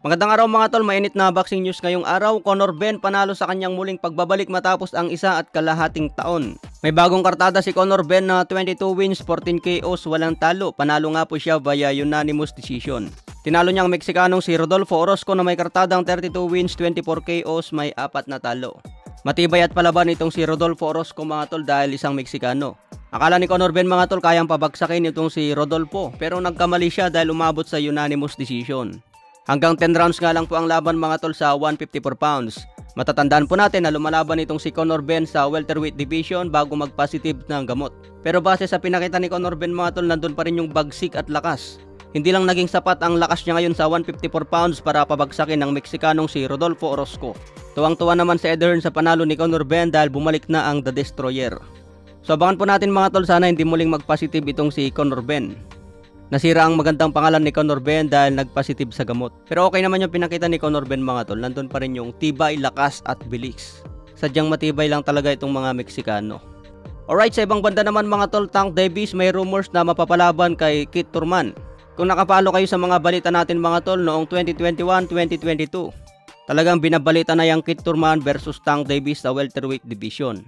Magandang araw mga tol, mainit na boxing news ngayong araw. Conor Benn panalo sa kanyang muling pagbabalik matapos ang 1.5 taon. May bagong kartada si Conor Benn na 22 wins, 14 KOs, walang talo. Panalo nga po siya via unanimous decision. Tinalo niya ang Meksikanong si Rodolfo Orozco na may kartadang 32 wins, 24 KOs, may 4 na talo. Matibay at palaban itong si Rodolfo Orozco mga tol dahil isang Meksikano. Akala ni Conor Benn mga tol kayang pabagsakin itong si Rodolfo pero nagkamali siya dahil umabot sa unanimous decision. Hanggang 10 rounds nga lang po ang laban mga tol sa 154 pounds. Matatandaan po natin na lumalaban itong si Conor Benn sa welterweight division bago mag-positive ng gamot. Pero base sa pinakita ni Conor Benn mga tol, nandun pa rin yung bagsik at lakas. Hindi lang naging sapat ang lakas niya ngayon sa 154 pounds para pabagsakin ng Meksikanong si Rodolfo Orozco. Tuwang-tuwa naman si Ed Hearn sa panalo ni Conor Benn dahil bumalik na ang The Destroyer. So abangan po natin mga tol, sana hindi muling mag-positive itong si Conor Benn. Nasira ang magandang pangalan ni Conor Benn dahil nag-positive sa gamot. Pero okay naman yung pinakita ni Conor Benn mga tol. Nandun pa rin yung tibay, lakas at bilis. Sadyang matibay lang talaga itong mga Meksikano. Alright, sa ibang banda naman mga tol, Tank Davis may rumors na mapapalaban kay Keith Thurman. Kung nakapalo kayo sa mga balita natin mga tol noong 2021-2022, talagang binabalita na yung Keith Thurman versus Tank Davis sa welterweight division.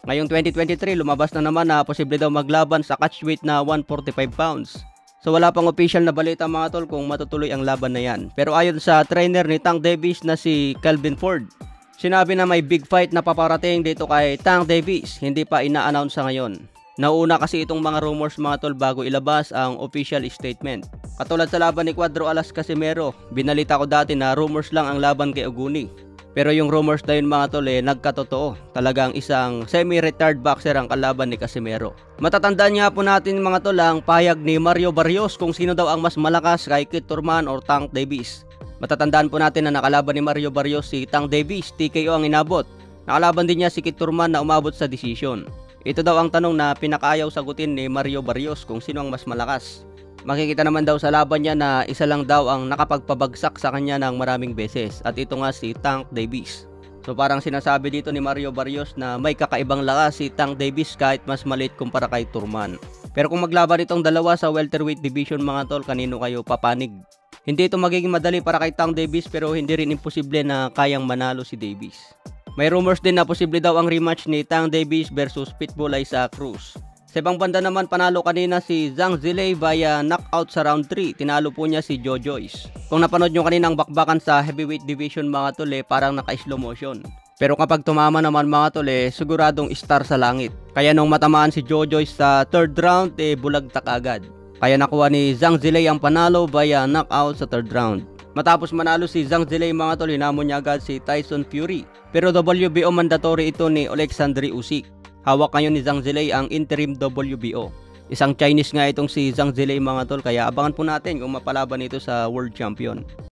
Ngayong 2023, lumabas na naman na posible daw maglaban sa catchweight na 145 pounds. So wala pang official na balita mga tol kung matutuloy ang laban na yan. Pero ayon sa trainer ni Tank Davis na si Calvin Ford, sinabi na may big fight na paparating dito kay Tank Davis, hindi pa ina-announce sa ngayon. Nauna kasi itong mga rumors mga tol bago ilabas ang official statement. Katulad sa laban ni Cuadro Alas Casimero, binalita ko dati na rumors lang ang laban kay Oguni. Pero yung rumors na yun mga tol nagkatotoo. Talagang isang semi-retired boxer ang kalaban ni Casimero. Matatandaan nga po natin mga tol ang payag ni Mario Barrios kung sino daw ang mas malakas kay Keith Thurman or Tank Davis. Matatandaan po natin na nakalaban ni Mario Barrios si Tank Davis, TKO ang inabot. Nakalaban din niya si Keith Thurman na umabot sa decision. Ito daw ang tanong na pinakaayaw sagutin ni Mario Barrios kung sino ang mas malakas. Makikita naman daw sa laban niya na isa lang daw ang nakapagpabagsak sa kanya ng maraming beses at ito nga si Tank Davis. So parang sinasabi dito ni Mario Barrios na may kakaibang lakas si Tank Davis kahit mas maliit kumpara kay Thurman. Pero kung maglaban itong dalawa sa welterweight division mga tol, kanino kayo papanig? Hindi ito magiging madali para kay Tank Davis pero hindi rin imposible na kayang manalo si Davis. May rumors din na posible daw ang rematch ni Tank Davis versus Pitbull Isaac Cruz. Sa ibang banda naman, panalo kanina si Zhang Zhilei via knockout sa round 3. Tinalo po niya si Joe Joyce. Kung napanood nyo kaninang bakbakan sa heavyweight division mga tol, parang naka-slow motion. Pero kapag tumama naman mga tol, siguradong star sa langit. Kaya nung matamaan si Joe Joyce sa 3rd round, bulagtak agad. Kaya nakuha ni Zhang Zhilei ang panalo via knockout sa 3rd round. Matapos manalo si Zhang Zhilei mga tol, hinamon niya agad si Tyson Fury. Pero WBO mandatory ito ni Alexandre Usyk. Hawak ngayon ni Zhang Zhilei ang interim WBO. Isang Chinese nga itong si Zhang Zhilei mga tol, kaya abangan po natin kung mapalaban ito sa World Champion.